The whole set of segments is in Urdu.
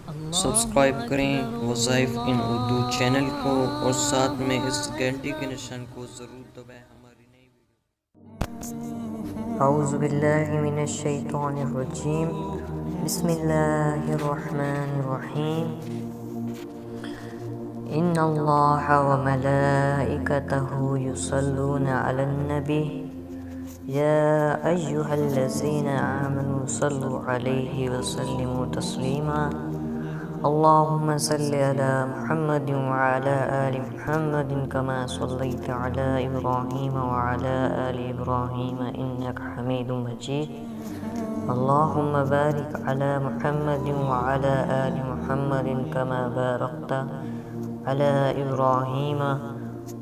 سبسکرائب کریں وظائف ان اردو چینل کو اور ساتھ میں اس گھنٹی کے نشان کو ضرور دبائیں ہماری نئی ویڈیو اعوذ باللہ من الشیطان الرجیم بسم اللہ الرحمن الرحیم ان اللہ وملائکتہ یصلون علی النبی یا ایہا الذین آمنوا صلوا علیہ وسلموا تسلیما اللهم صل على محمد وعلى آل محمد كما صليت على إبراهيم وعلى آل إبراهيم إنك حميد مجيد اللهم بارك على محمد وعلى آل محمد كما باركت على إبراهيم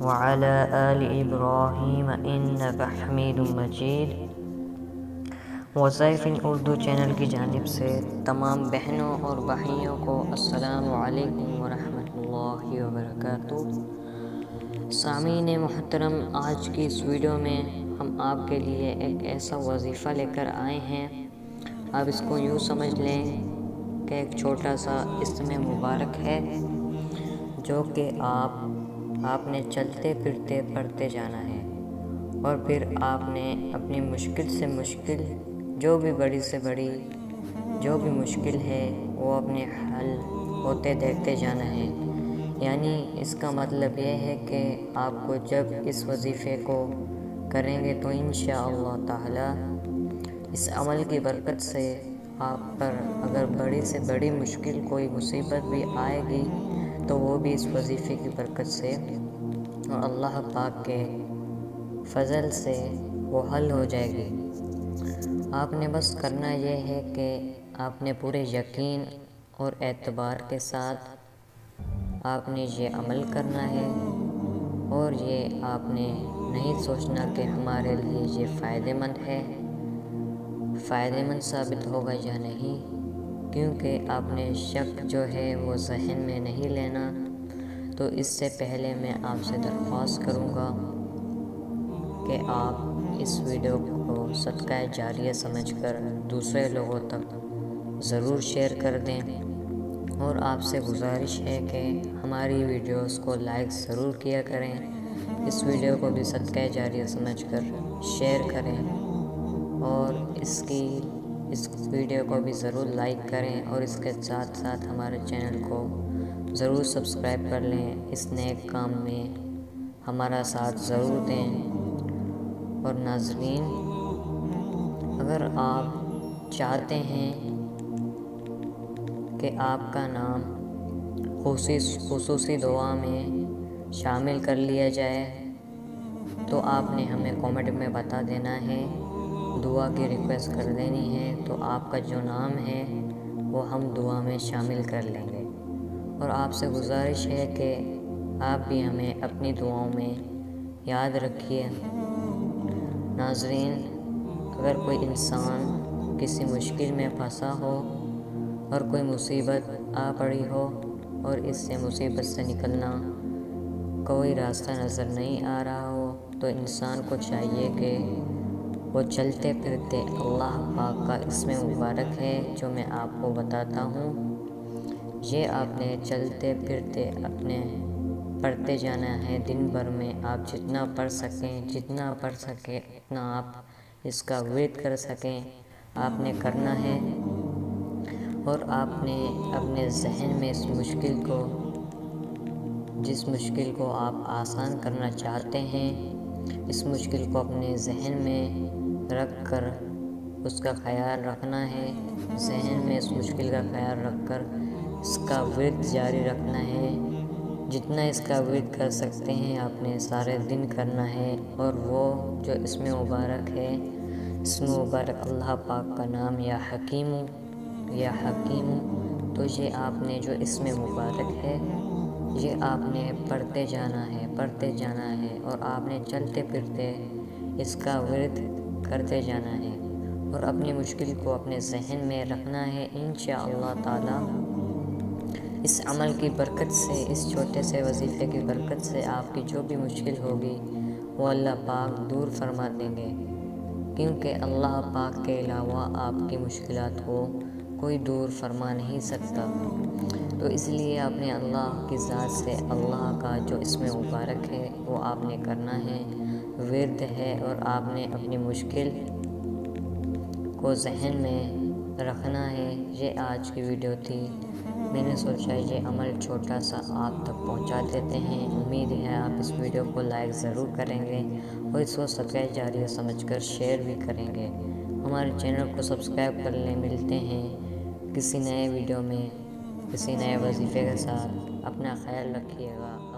وعلى آل إبراهيم إنك حميد مجيد۔ وظائف اردو چینل کی جانب سے تمام بہنوں اور بھائیوں کو السلام علیکم ورحمۃ اللہ وبرکاتہ۔ سامعین محترم، آج کی اس ویڈیو میں ہم آپ کے لیے ایک ایسا وظیفہ لے کر آئے ہیں، آپ اس کو یوں سمجھ لیں کہ ایک چھوٹا سا اسم مبارک ہے جو کہ آپ نے چلتے پھرتے پڑھتے جانا ہے، اور پھر آپ نے اپنی مشکل سے مشکل جو بھی بڑی سے بڑی جو بھی مشکل ہے وہ اپنے حل ہوتے دیکھتے جانا ہے۔ یعنی اس کا مطلب یہ ہے کہ آپ کو جب اس وظیفے کو کریں گے تو انشاءاللہ تعالی اس عمل کی برکت سے آپ پر اگر بڑی سے بڑی مشکل کوئی مصیبت بھی آئے گی تو وہ بھی اس وظیفے کی برکت سے اور اللہ پاک کے فضل سے وہ حل ہو جائے گی۔ آپ نے بس کرنا یہ ہے کہ آپ نے پورے یقین اور اعتبار کے ساتھ آپ نے یہ عمل کرنا ہے، اور یہ آپ نے نہیں سوچنا کہ ہمارے لیے یہ فائدہ مند ثابت ہوگا یا نہیں، کیونکہ آپ نے شک جو ہے وہ ذہن میں نہیں لینا۔ تو اس سے پہلے میں آپ سے درخواست کروں گا کہ آپ اس ویڈیو کو صدقہ جاریہ سمجھ کر دوسرے لوگوں تک ضرور شیئر کر دیں، اور آپ سے گزارش ہے کہ ہماری ویڈیوز کو لائک ضرور کیا کریں، اس ویڈیو کو بھی صدقہ جاریہ سمجھ کر شیئر کریں، اور اس ویڈیو کو بھی ضرور لائک کریں، اور اس کے ساتھ ساتھ ہمارے چینل کو ضرور سبسکرائب کر لیں۔ اس نیک کام میں ہمارا ساتھ ضرور دیں۔ اور ناظرین، اگر آپ چاہتے ہیں کہ آپ کا نام خصوصی دعا میں شامل کر لیا جائے تو آپ نے ہمیں کامنٹ میں بتا دینا ہے، دعا کی ریکویسٹ کر دینی ہے، تو آپ کا جو نام ہے وہ ہم دعا میں شامل کر لیں گے۔ اور آپ سے گزارش ہے کہ آپ بھی ہمیں اپنی دعاؤں میں یاد رکھیے۔ ناظرین، اگر کوئی انسان کسی مشکل میں پھنسا ہو اور کوئی مصیبت آ پڑی ہو اور اس سے مصیبت سے نکلنا کوئی راستہ نظر نہیں آ رہا ہو، تو انسان کو چاہیے کہ وہ چلتے پھرتے اللہ پاک کا اسم مبارک ہے جو میں آپ کو بتاتا ہوں، یہ آپ نے چلتے پھرتے اپنے پڑھتے جانا ہے۔ دن بھر میں آپ جتنا پڑھ سکیں اتنا آپ اس کا ورد کر سکیں آپ نے کرنا ہے، اور آپ نے اپنے ذہن میں جس مشکل کو آپ آسان کرنا چاہتے ہیں، اس مشکل کو اپنے ذہن میں رکھ کر اس کا خیال رکھنا ہے، ذہن میں اس مشکل کا خیال رکھ کر اس کا ورد جاری رکھنا ہے۔ جتنا اس کا ورد کر سکتے ہیں آپ نے سارے دن کرنا ہے، اور وہ جو اسم مبارک ہے، اسم مبارک اللہ پاک کا نام یا حکیم، تو یہ آپ نے جو اسم مبارک ہے یہ آپ نے پڑھتے جانا ہے، اور آپ نے چلتے پھرتے اس کا ورد کرتے جانا ہے، اور اپنی مشکل کو اپنے ذہن میں رکھنا ہے۔ انشاءاللہ تعالی اس عمل کی برکت سے، اس چھوٹے سے وظیفے کی برکت سے آپ کی جو بھی مشکل ہوگی وہ اللہ پاک دور فرما دیں گے، کیونکہ اللہ پاک کے علاوہ آپ کی مشکلات کو کوئی دور فرما نہیں سکتا۔ تو اس لیے آپ نے اللہ کی ذات سے اللہ کا جو اسم مبارک ہے وہ آپ نے کرنا ہے، ورد ہے، اور آپ نے اپنی مشکل کو ذہن میں رکھنا ہے۔ یہ آج کی ویڈیو تھی، میں نے سوچا یہ عمل چھوٹا سا آپ تک پہنچا دیتے ہیں۔ امید ہے آپ اس ویڈیو کو لائک ضرور کریں گے اور اس کو صدقہ جاریہ سمجھ کر شیئر بھی کریں گے۔ ہمارے چینل کو سبسکرائب کر لیں۔ ملتے ہیں کسی نئے ویڈیو میں کسی نئے وظیفے کے ساتھ۔ اپنا خیال رکھیے گا۔